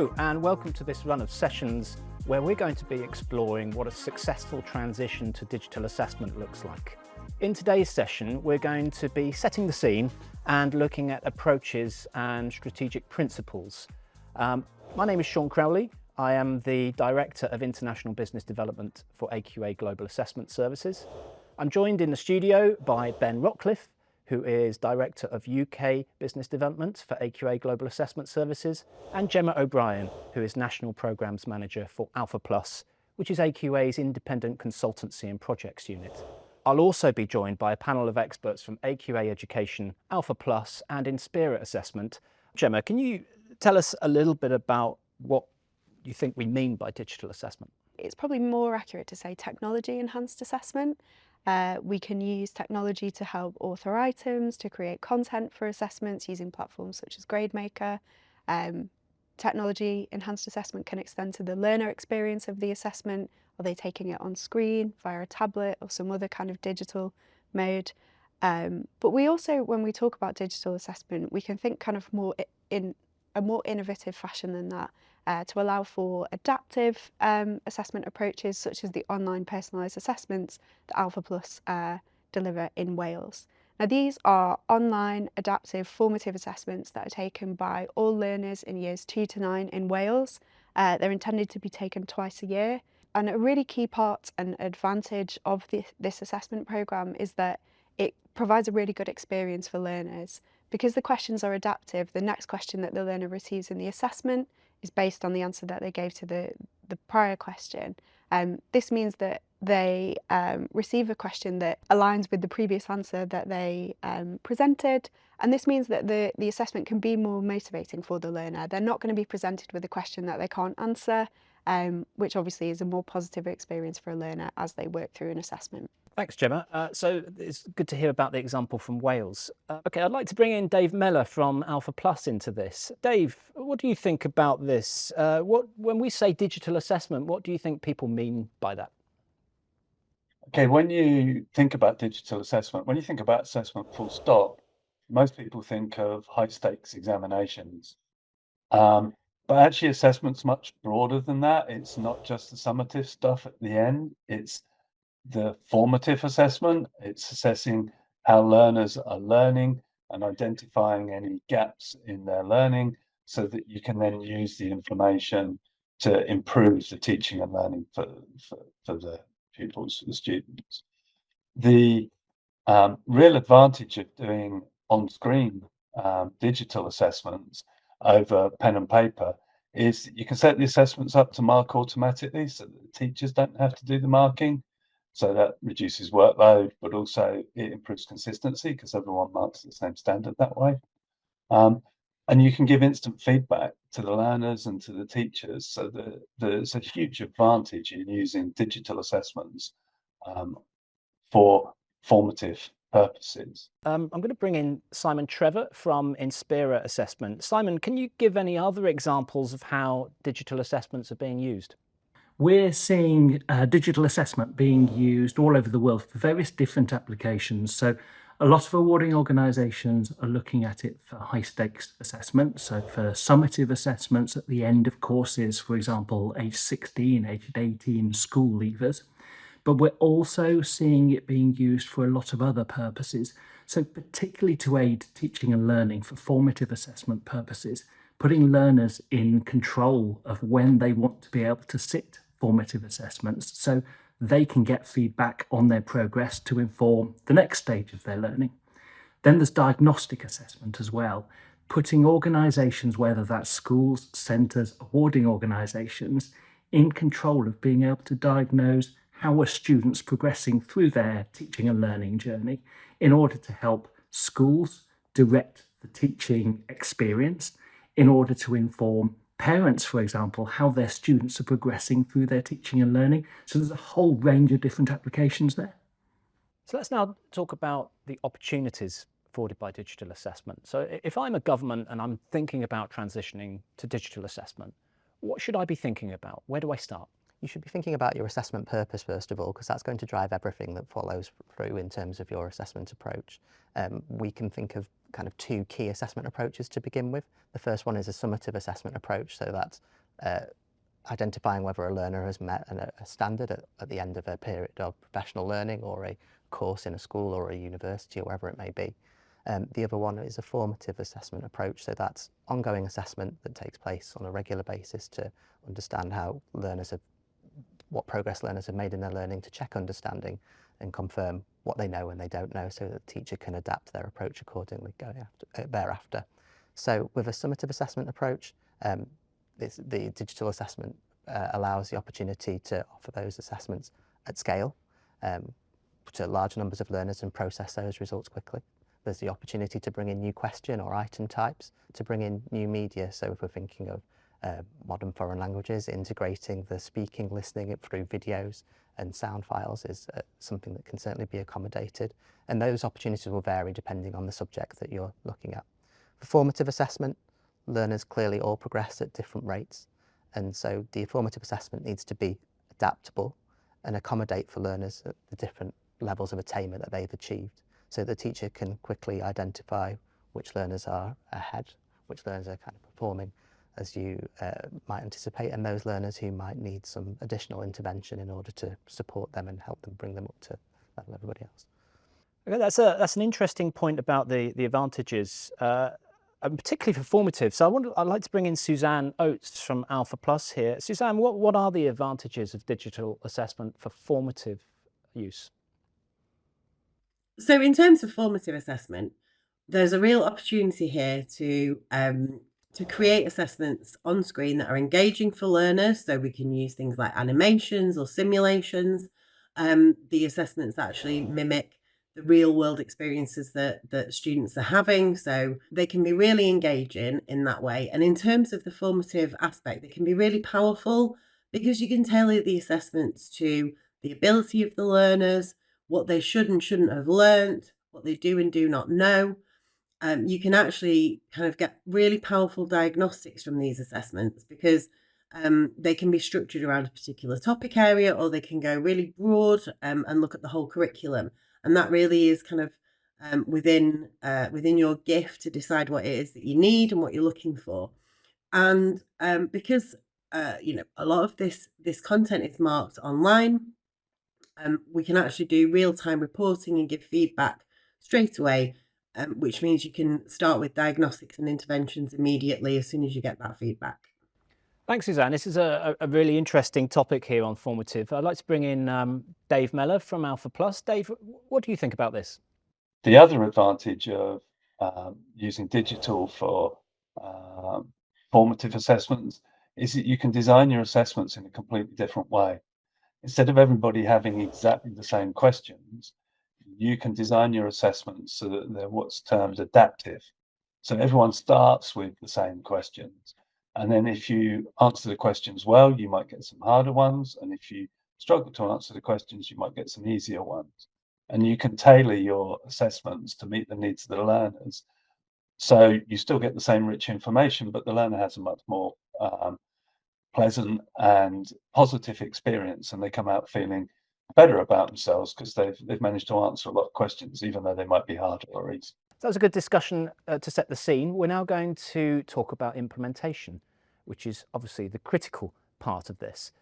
Hello and welcome to this run of sessions where we're going to be exploring what a successful transition to digital assessment looks like. In today's session, we're going to be setting the scene and looking at approaches and strategic principles. My name is Shaun Crowley. I am the Director of International Business Development for AQA Global Assessment Services. I'm joined in the studio by Ben Rockcliffe, who is Director of UK Business Development for AQA Global Assessment Services, and Gemma O'Brien, who is National Programmes Manager for AlphaPlus, which is AQA's independent consultancy and projects unit. I'll also be joined by a panel of experts from AQA Education, AlphaPlus and Inspera Assessment. Gemma, can you tell us a little bit about what you think we mean by digital assessment? It's probably more accurate to say technology-enhanced assessment. We can use technology to help author items, to create content for assessments using platforms such as GradeMaker. Technology-enhanced assessment can extend to the learner experience of the assessment. Are they taking it on screen, via a tablet or some other kind of digital mode? But we also, when we talk about digital assessment, we can think kind of more in a more innovative fashion than that, to allow for adaptive assessment approaches such as the online personalised assessments that AlphaPlus deliver in Wales. Now these are online, adaptive, formative assessments that are taken by all learners in years 2 to 9 in Wales. They're intended to be taken twice a year. And a really key part and advantage of this assessment programme is that it provides a really good experience for learners. Because the questions are adaptive, the next question that the learner receives in the assessment is based on the answer that they gave to the prior question. This means that they receive a question that aligns with the previous answer that they presented, and this means that the assessment can be more motivating for the learner. They're not going to be presented with a question that they can't answer, which obviously is a more positive experience for a learner as they work through an assessment. Thanks, Gemma. So it's good to hear about the example from Wales. Okay, I'd like to bring in Dave Mellor from AlphaPlus into this. Dave, what do you think about this? When we say digital assessment, what do you think people mean by that? Okay, when you think about digital assessment, when you think about assessment full stop, most people think of high stakes examinations. But actually assessment's much broader than that. It's not just the summative stuff at the end, it's the formative assessment. It's assessing how learners are learning and identifying any gaps in their learning so that you can then use the information to improve the teaching and learning for the pupils, the students. The real advantage of doing on-screen digital assessments over pen and paper is that you can set the assessments up to mark automatically so that the teachers don't have to do the marking. So that reduces workload, but also it improves consistency because everyone marks the same standard that way. And you can give instant feedback to the learners and to the teachers. So there's a huge advantage in using digital assessments for formative purposes. I'm going to bring in Simon Trevor from Inspera Assessment. Simon, can you give any other examples of how digital assessments are being used? We're seeing digital assessment being used all over the world for various different applications. So a lot of awarding organisations are looking at it for high stakes assessment. So for summative assessments at the end of courses, for example, age 16, age 18 school leavers. But we're also seeing it being used for a lot of other purposes. So particularly to aid teaching and learning for formative assessment purposes, putting learners in control of when they want to be able to sit formative assessments so they can get feedback on their progress to inform the next stage of their learning. Then there's diagnostic assessment as well, putting organisations, whether that's schools, centres, awarding organisations, in control of being able to diagnose how are students progressing through their teaching and learning journey in order to help schools direct the teaching experience, in order to inform parents, for example, how their students are progressing through their teaching and learning. So there's a whole range of different applications there. So let's now talk about the opportunities afforded by digital assessment. So if I'm a government and I'm thinking about transitioning to digital assessment, what should I be thinking about? Where do I start? You should be thinking about your assessment purpose first of all, because that's going to drive everything that follows through in terms of your assessment approach. We can think of kind of two key assessment approaches to begin with. The first one is a summative assessment approach, so that's identifying whether a learner has met a standard at the end of a period of professional learning or a course in a school or a university or wherever it may be. The other one is a formative assessment approach, so that's ongoing assessment that takes place on a regular basis to understand how what progress learners have made in their learning, to check understanding and confirm what they know and they don't know, so that the teacher can adapt their approach accordingly thereafter. So with a summative assessment approach, the digital assessment allows the opportunity to offer those assessments at scale to large numbers of learners and process those results quickly. There's the opportunity to bring in new question or item types, to bring in new media. So if we're thinking of modern foreign languages, integrating the speaking, listening through videos and sound files is something that can certainly be accommodated. And those opportunities will vary depending on the subject that you're looking at. For formative assessment, learners clearly all progress at different rates. And so the formative assessment needs to be adaptable and accommodate for learners at the different levels of attainment that they've achieved. So the teacher can quickly identify which learners are ahead, which learners are kind of performing as you might anticipate, and those learners who might need some additional intervention in order to support them and help them bring them up to level everybody else. Okay, that's an interesting point about the advantages, and particularly for formative. So I'd like to bring in Suzanne Oates from AlphaPlus here. Suzanne, what are the advantages of digital assessment for formative use? So in terms of formative assessment, there's a real opportunity here to create assessments on screen that are engaging for learners. So we can use things like animations or simulations. The assessments actually mimic the real world experiences that students are having. So they can be really engaging in that way. And in terms of the formative aspect, they can be really powerful because you can tailor the assessments to the ability of the learners, what they should and shouldn't have learnt, what they do and do not know. You can actually kind of get really powerful diagnostics from these assessments because they can be structured around a particular topic area, or they can go really broad and look at the whole curriculum. And that really is kind of within your gift to decide what it is that you need and what you're looking for. And because a lot of this content is marked online, we can actually do real-time reporting and give feedback straight away, which means you can start with diagnostics and interventions immediately as soon as you get that feedback. Thanks, Suzanne. This is a really interesting topic here on formative. I'd like to bring in Dave Mellor from AlphaPlus. Dave, what do you think about this? The other advantage of using digital for formative assessments is that you can design your assessments in a completely different way. Instead of everybody having exactly the same questions, you can design your assessments so that they're what's termed adaptive. So everyone starts with the same questions. And then if you answer the questions well, you might get some harder ones. And if you struggle to answer the questions, you might get some easier ones. And you can tailor your assessments to meet the needs of the learners. So you still get the same rich information, but the learner has a much more pleasant and positive experience, and they come out feeling better about themselves because they've managed to answer a lot of questions, even though they might be harder or easy. That was a good discussion to set the scene. We're now going to talk about implementation, which is obviously the critical part of this.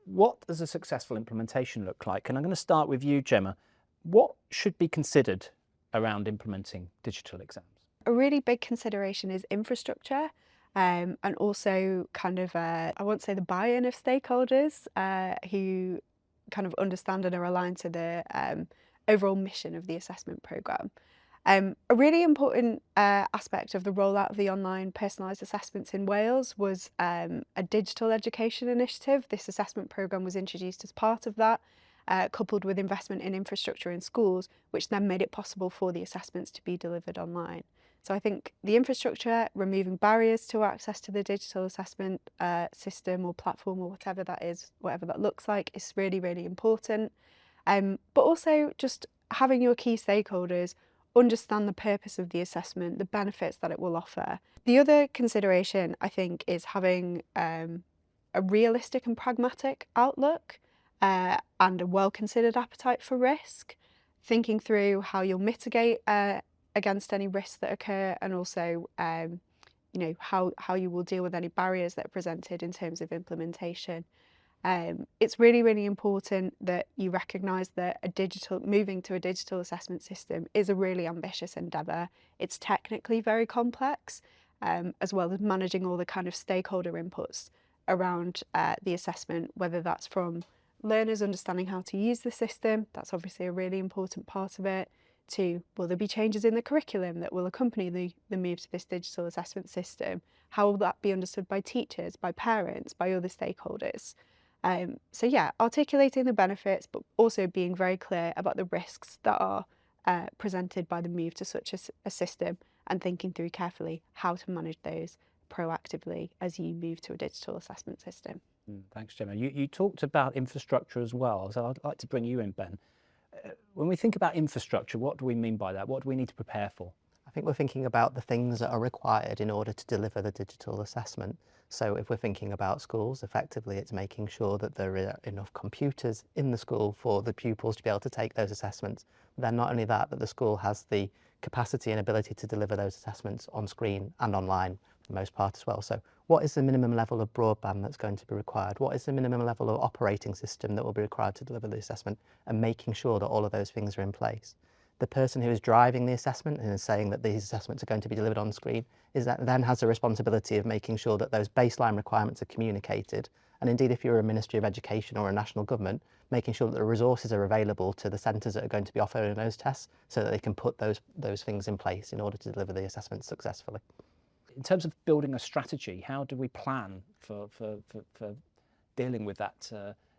What does a successful implementation look like? And I'm going to start with you, Gemma. What should be considered around implementing digital exams? A really big consideration is infrastructure. And also kind of, I won't say the buy-in of stakeholders who kind of understand and are aligned to the overall mission of the assessment programme. A really important aspect of the rollout of the online personalised assessments in Wales was a digital education initiative. This assessment programme was introduced as part of that, coupled with investment in infrastructure in schools, which then made it possible for the assessments to be delivered online. So I think the infrastructure, removing barriers to access to the digital assessment system or platform or whatever that is, whatever that looks like, is really, really important. But also just having your key stakeholders understand the purpose of the assessment, the benefits that it will offer. The other consideration, I think, is having a realistic and pragmatic outlook and a well-considered appetite for risk, thinking through how you'll mitigate against any risks that occur, and also you know, how you will deal with any barriers that are presented in terms of implementation. It's really, really important that you recognise that moving to a digital assessment system is a really ambitious endeavour. It's technically very complex, as well as managing all the kind of stakeholder inputs around the assessment, whether that's from learners understanding how to use the system, that's obviously a really important part of it, to will there be changes in the curriculum that will accompany the move to this digital assessment system? How will that be understood by teachers, by parents, by other stakeholders? So yeah, articulating the benefits, but also being very clear about the risks that are presented by the move to such a system, and thinking through carefully how to manage those proactively as you move to a digital assessment system. Thanks, Gemma. You talked about infrastructure as well, so I'd like to bring you in, Ben. When we think about infrastructure, what do we mean by that? What do we need to prepare for? I think we're thinking about the things that are required in order to deliver the digital assessment. So if we're thinking about schools, effectively it's making sure that there are enough computers in the school for the pupils to be able to take those assessments. Then not only that, but the school has the capacity and ability to deliver those assessments on screen and online for the most part as well. So what is the minimum level of broadband that's going to be required? What is the minimum level of operating system that will be required to deliver the assessment, and making sure that all of those things are in place. The person who is driving the assessment and is saying that these assessments are going to be delivered on screen then has a responsibility of making sure that those baseline requirements are communicated. And indeed, if you're a Ministry of Education or a national government, making sure that the resources are available to the centres that are going to be offering those tests, so that they can put those things in place in order to deliver the assessments successfully. In terms of building a strategy, how do we plan for dealing with that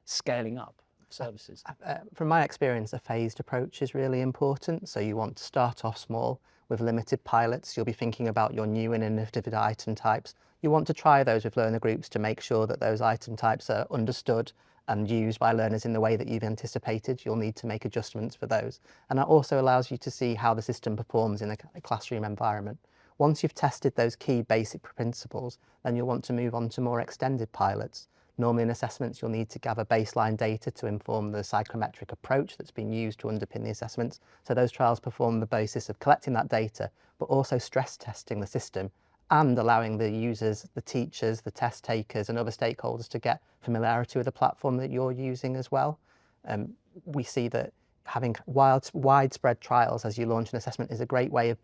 scaling up of services? From my experience, a phased approach is really important. So you want to start off small with limited pilots. You'll be thinking about your new and innovative item types. You want to try those with learner groups to make sure that those item types are understood and used by learners in the way that you've anticipated. You'll need to make adjustments for those. And that also allows you to see how the system performs in a classroom environment. Once you've tested those key basic principles, then you'll want to move on to more extended pilots. Normally in assessments, you'll need to gather baseline data to inform the psychometric approach that's been used to underpin the assessments. So those trials perform the basis of collecting that data, but also stress testing the system and allowing the users, the teachers, the test takers and other stakeholders to get familiarity with the platform that you're using as well. We see that having widespread trials as you launch an assessment is a great way of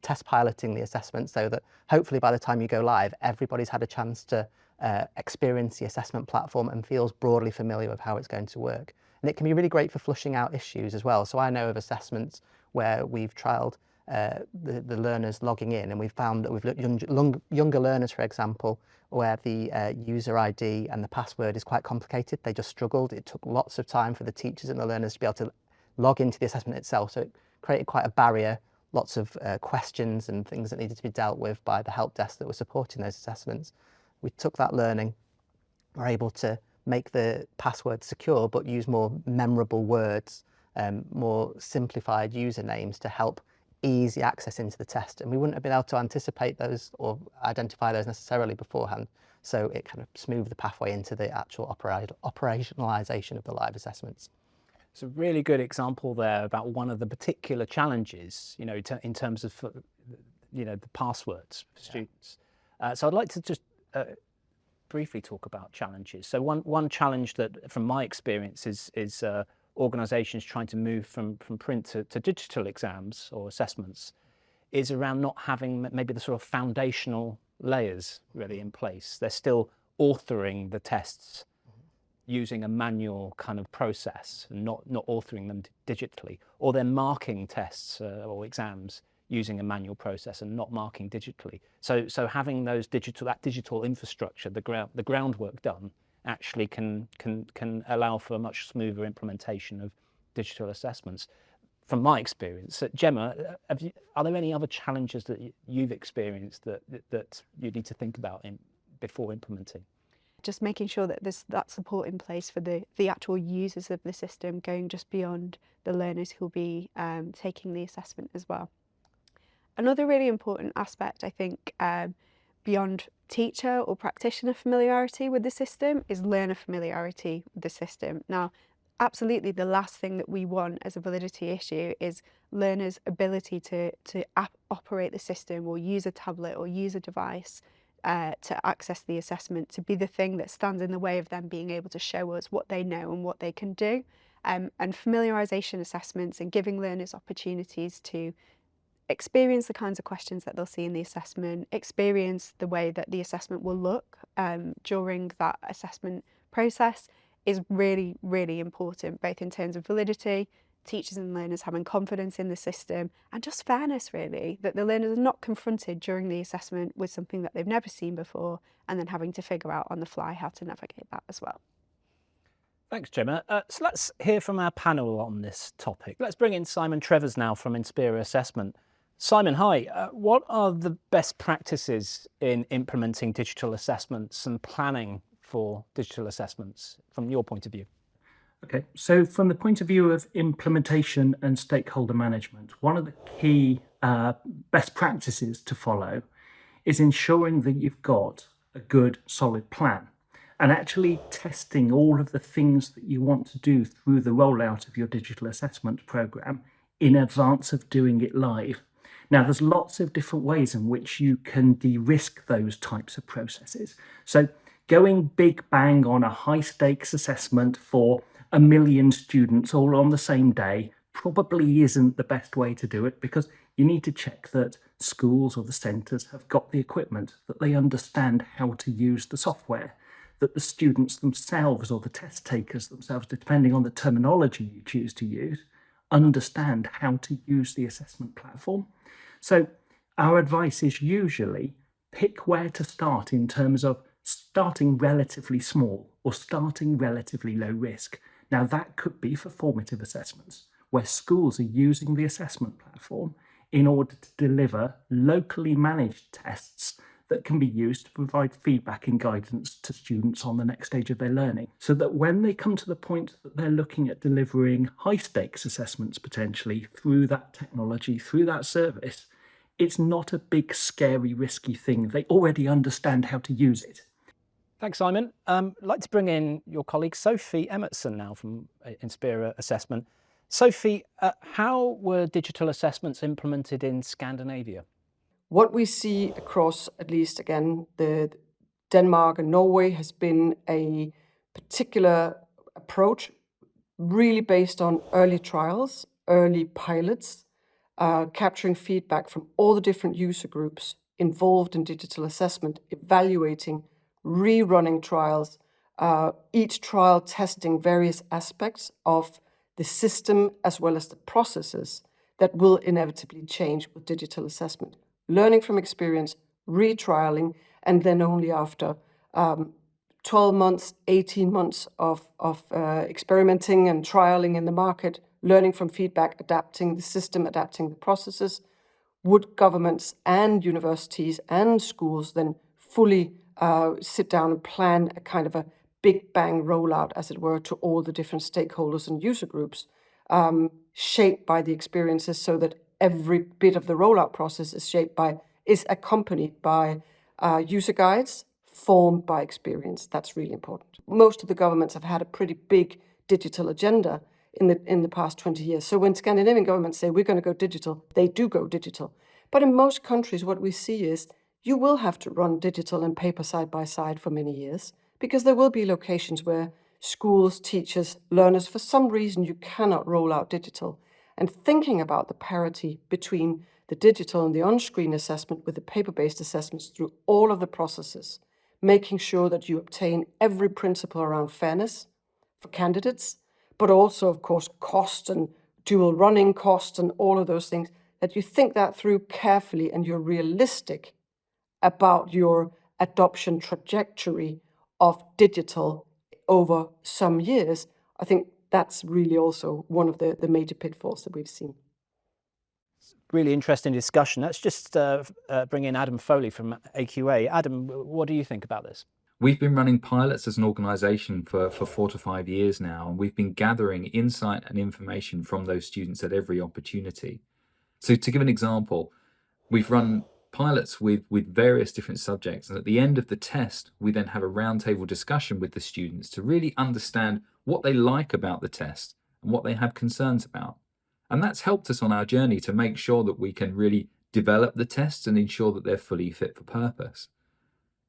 test piloting the assessment, so that hopefully by the time you go live, everybody's had a chance to experience the assessment platform and feels broadly familiar with how it's going to work. And it can be really great for flushing out issues as well. So I know of assessments where we've trialled the learners logging in, and we've found that we've looked younger learners, for example, where the user ID and the password is quite complicated. They just struggled. It took lots of time for the teachers and the learners to be able to log into the assessment itself. So it created quite a barrier, lots of questions and things that needed to be dealt with by the help desk that were supporting those assessments. We took that learning, were able to make the password secure, but use more memorable words, more simplified usernames to help ease the access into the test. And we wouldn't have been able to anticipate those or identify those necessarily beforehand. So it kind of smoothed the pathway into the actual operationalisation of the live assessments. It's a really good example there about one of the particular challenges, you know, in terms of, you know, the passwords for students. So I'd like to just briefly talk about challenges. So one challenge that, from my experience, is organisations trying to move from print to digital exams or assessments is around not having maybe the sort of foundational layers really in place. They're still authoring the tests using a manual kind of process and not authoring them digitally, or they're marking tests or exams using a manual process and not marking digitally. So having that digital infrastructure, the groundwork done, actually can allow for a much smoother implementation of digital assessments. From my experience, Gemma, are there any other challenges that you've experienced that you need to think about before implementing? Just making sure that there's that support in place for the actual users of the system, going just beyond the learners who'll be taking the assessment as well. Another really important aspect, I think, beyond teacher or practitioner familiarity with the system is learner familiarity with the system. Now, absolutely the last thing that we want as a validity issue is learners' ability to operate the system or use a tablet or use a device to access the assessment to be the thing that stands in the way of them being able to show us what they know and what they can do. And familiarisation assessments and giving learners opportunities to experience the kinds of questions that they'll see in the assessment, experience the way that the assessment will look during that assessment process is really, really important, both in terms of validity, teachers and learners having confidence in the system, and just fairness, really, that the learners are not confronted during the assessment with something that they've never seen before and then having to figure out on the fly how to navigate that as well. Thanks, Gemma. So let's hear from our panel on this topic. Let's bring in Simon Trevors now from Inspera Assessment. Simon, hi. What are the best practices in implementing digital assessments and planning for digital assessments from your point of view? Okay, so from the point of view of implementation and stakeholder management, one of the key best practices to follow is ensuring that you've got a good, solid plan and actually testing all of the things that you want to do through the rollout of your digital assessment program in advance of doing it live. Now, there's lots of different ways in which you can de-risk those types of processes. So going big bang on a high stakes assessment for 1 million students all on the same day probably isn't the best way to do it, because you need to check that schools or the centres have got the equipment, that they understand how to use the software, that the students themselves or the test takers themselves, depending on the terminology you choose to use, understand how to use the assessment platform. So our advice is usually pick where to start in terms of starting relatively small or starting relatively low risk. Now, that could be for formative assessments, where schools are using the assessment platform in order to deliver locally managed tests that can be used to provide feedback and guidance to students on the next stage of their learning, so that when they come to the point that they're looking at delivering high stakes assessments potentially through that technology, through that service, it's not a big, scary, risky thing. They already understand how to use it. Thanks, Simon. I'd like to bring in your colleague Sophie Emmerson now from Inspera Assessment. Sophie, how were digital assessments implemented in Scandinavia? What we see across, at least again, the Denmark and Norway has been a particular approach really based on early trials, early pilots, capturing feedback from all the different user groups involved in digital assessment, evaluating, rerunning trials, each trial testing various aspects of the system as well as the processes that will inevitably change with digital assessment. Learning from experience, retrialing, and then only after 12 months, 18 months of experimenting and trialing in the market, learning from feedback, adapting the system, adapting the processes, would governments and universities and schools then fully sit down and plan a kind of a big bang rollout, as it were, to all the different stakeholders and user groups, shaped by the experiences, so that every bit of the rollout process is accompanied by user guides formed by experience. That's really important. Most of the governments have had a pretty big digital agenda in the past 20 years. So when Scandinavian governments say we're going to go digital, they do go digital. But in most countries, what we see is you will have to run digital and paper side by side for many years, because there will be locations where schools, teachers, learners, for some reason you cannot roll out digital. And thinking about the parity between the digital and the on-screen assessment with the paper-based assessments through all of the processes, making sure that you obtain every principle around fairness for candidates, but also, of course, cost and dual running cost and all of those things, that you think that through carefully and you're realistic about your adoption trajectory of digital over some years. I think that's really also one of the major pitfalls that we've seen. Really interesting discussion. Let's just bring in Adam Foley from AQA. Adam, what do you think about this? We've been running pilots as an organisation for 4 to 5 years now, and we've been gathering insight and information from those students at every opportunity. So to give an example, we've run pilots with various different subjects, and at the end of the test, we then have a roundtable discussion with the students to really understand what they like about the test and what they have concerns about. And that's helped us on our journey to make sure that we can really develop the tests and ensure that they're fully fit for purpose.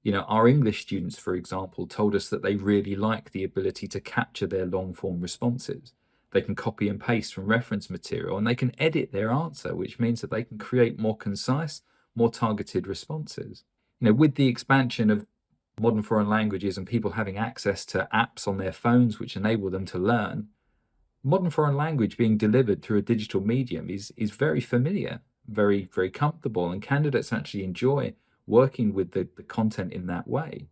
You know, our English students, for example, told us that they really like the ability to capture their long form responses. They can copy and paste from reference material and they can edit their answer, which means that they can create more concise, more targeted responses. You know, with the expansion of modern foreign languages and people having access to apps on their phones which enable them to learn, modern foreign language being delivered through a digital medium is very familiar, very, very comfortable, and candidates actually enjoy working with the content in that way.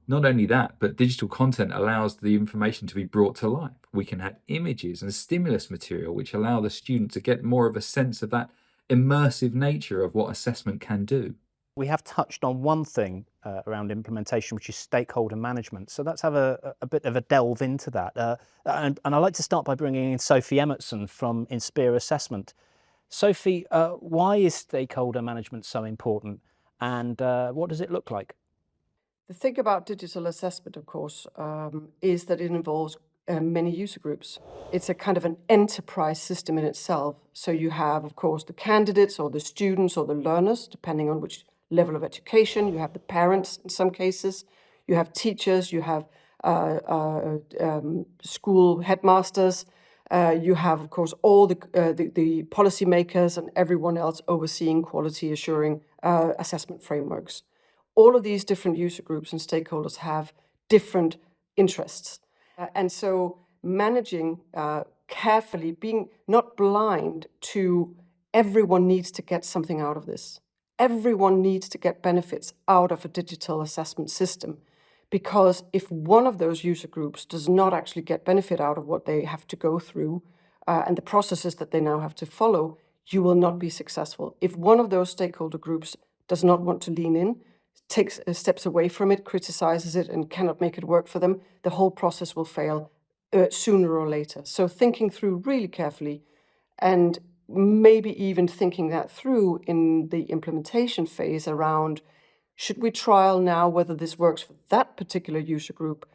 Not only that, but digital content allows the information to be brought to life. We can add images and stimulus material which allow the student to get more of a sense of that immersive nature of what assessment can do. We have touched on one thing around implementation, which is stakeholder management. So let's have a bit of a delve into that. And I'd like to start by bringing in Sophie Emmertson from Inspera Assessment. Sophie, why is stakeholder management so important, and what does it look like? The thing about digital assessment, of course, is that it involves many user groups. It's a kind of an enterprise system in itself. So you have, of course, the candidates or the students or the learners, depending on which level of education. You have the parents in some cases. You have teachers. You have school headmasters. You have, of course, all the policymakers and everyone else overseeing quality assuring assessment frameworks. All of these different user groups and stakeholders have different interests. And so managing carefully, being not blind to everyone needs to get something out of this. Everyone needs to get benefits out of a digital assessment system, because if one of those user groups does not actually get benefit out of what they have to go through and the processes that they now have to follow, you will not be successful. If one of those stakeholder groups does not want to lean in, takes steps away from it, criticizes it, and cannot make it work for them, the whole process will fail sooner or later. So thinking through really carefully, and maybe even thinking that through in the implementation phase around, should we trial now whether this works for that particular user group,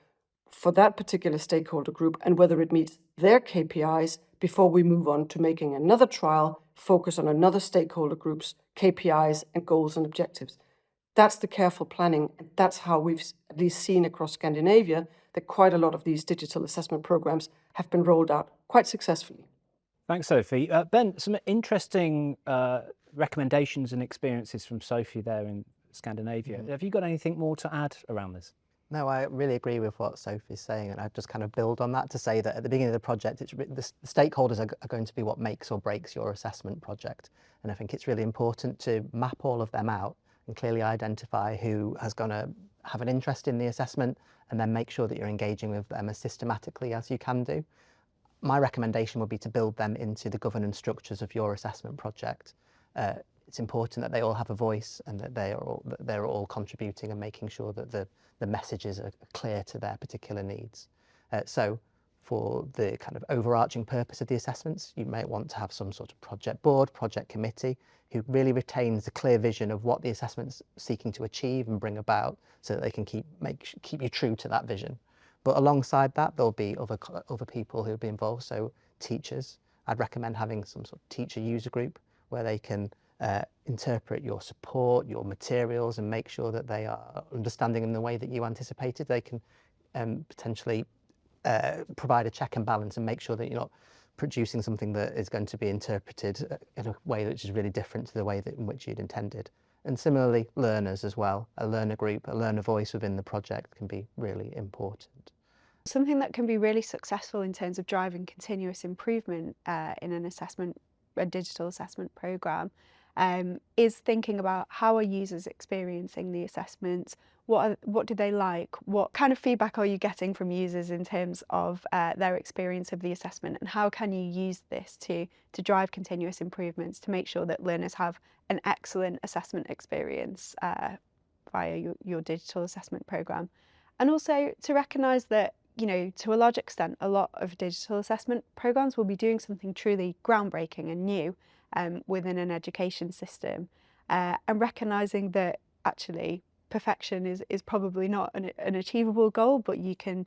for that particular stakeholder group, and whether it meets their KPIs before we move on to making another trial, focus on another stakeholder group's KPIs and goals and objectives. That's the careful planning, and that's how we've at least seen across Scandinavia that quite a lot of these digital assessment programs have been rolled out quite successfully. Thanks, Sophie. Ben, some interesting recommendations and experiences from Sophie there in Scandinavia. Have you got anything more to add around this? No, I really agree with what Sophie's saying, and I just kind of build on that to say that at the beginning of the project, the stakeholders are going to be what makes or breaks your assessment project. And I think it's really important to map all of them out and clearly identify who is going to have an interest in the assessment, and then make sure that you're engaging with them as systematically as you can do. My recommendation would be to build them into the governance structures of your assessment project. It's important that they all have a voice and that they're all contributing and making sure that the messages are clear to their particular needs. So for the kind of overarching purpose of the assessments, you might want to have some sort of project board, project committee, who really retains the clear vision of what the assessment's seeking to achieve and bring about, so that they can keep you true to that vision. But alongside that, there'll be other people who'll be involved. So teachers, I'd recommend having some sort of teacher user group where they can interpret your support, your materials, and make sure that they are understanding in the way that you anticipated. They can potentially provide a check and balance and make sure that you're not producing something that is going to be interpreted in a way which is really different to the way in which you'd intended. And similarly, learners as well. A learner group, a learner voice within the project can be really important. Something that can be really successful in terms of driving continuous improvement in a digital assessment programme is thinking about how are users experiencing the assessments, what do they like, what kind of feedback are you getting from users in terms of their experience of the assessment, and how can you use this to drive continuous improvements to make sure that learners have an excellent assessment experience via your digital assessment programme. And also to recognise that, you know, to a large extent, a lot of digital assessment programmes will be doing something truly groundbreaking and new within an education system, and recognising that actually perfection is probably not an achievable goal, but you can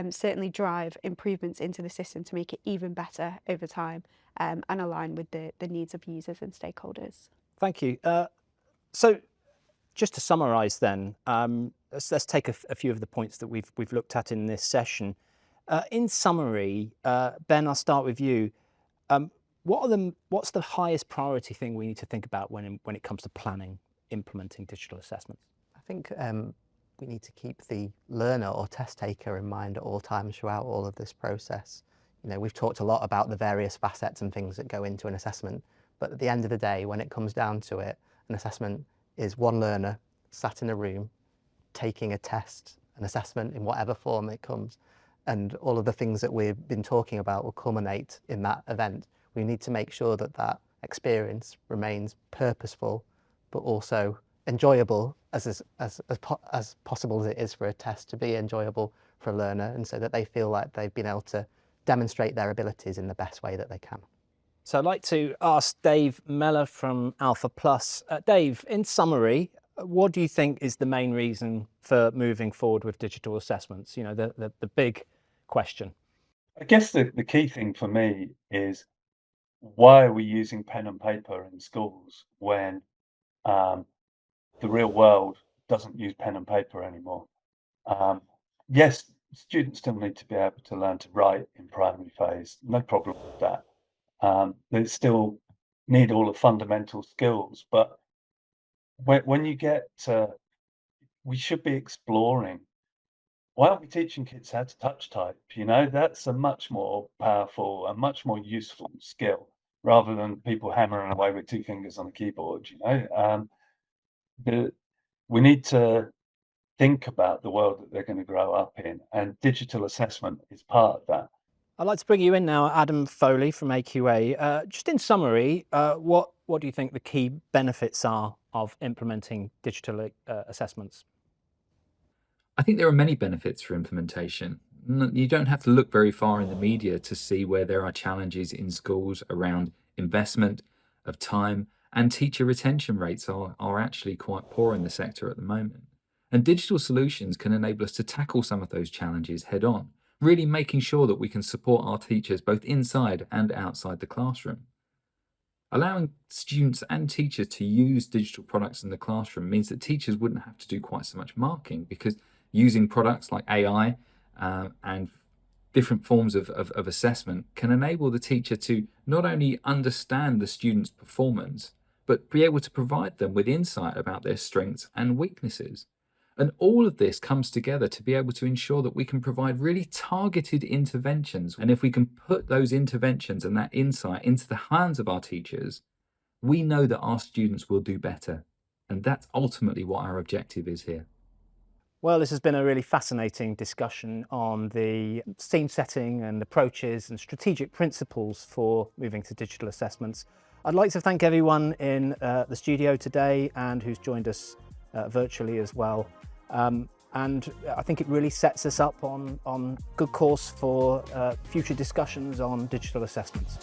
certainly drive improvements into the system to make it even better over time and align with the needs of users and stakeholders. Thank you. So just to summarise then, let's take a few of the points that we've looked at in this session. In summary, Ben, I'll start with you. What's the highest priority thing we need to think about when it comes to planning, implementing digital assessments? I think we need to keep the learner or test taker in mind at all times throughout all of this process. You know, we've talked a lot about the various facets and things that go into an assessment, but at the end of the day, when it comes down to it, an assessment is one learner sat in a room taking a test, an assessment in whatever form it comes, and all of the things that we've been talking about will culminate in that event. We need to make sure that that experience remains purposeful, but also enjoyable as possible as it is for a test to be enjoyable for a learner, and so that they feel like they've been able to demonstrate their abilities in the best way that they can. So I'd like to ask Dave Mellor from AlphaPlus. Dave, in summary, what do you think is the main reason for moving forward with digital assessments? You know, the big question. I guess the key thing for me is, why are we using pen and paper in schools when the real world doesn't use pen and paper anymore? Yes, students still need to be able to learn to write in primary phase, no problem with that. They still need all the fundamental skills, but when you get we should be exploring, why aren't we teaching kids how to touch type? You know, that's a much more powerful and much more useful skill, rather than people hammering away with 2 fingers on a keyboard. You know, we need to think about the world that they're going to grow up in, and digital assessment is part of that. I'd like to bring you in now, Adam Foley from AQA. Just in summary, what do you think the key benefits are of implementing digital assessments? I think there are many benefits for implementation. You don't have to look very far in the media to see where there are challenges in schools around investment of time, and teacher retention rates are actually quite poor in the sector at the moment. And digital solutions can enable us to tackle some of those challenges head on, really making sure that we can support our teachers both inside and outside the classroom. Allowing students and teachers to use digital products in the classroom means that teachers wouldn't have to do quite so much marking, because using products like AI and different forms of assessment can enable the teacher to not only understand the student's performance, but be able to provide them with insight about their strengths and weaknesses. And all of this comes together to be able to ensure that we can provide really targeted interventions. And if we can put those interventions and that insight into the hands of our teachers, we know that our students will do better. And that's ultimately what our objective is here. Well, this has been a really fascinating discussion on the scene setting and approaches and strategic principles for moving to digital assessments. I'd like to thank everyone in the studio today and who's joined us virtually as well. And I think it really sets us up on good course for future discussions on digital assessments.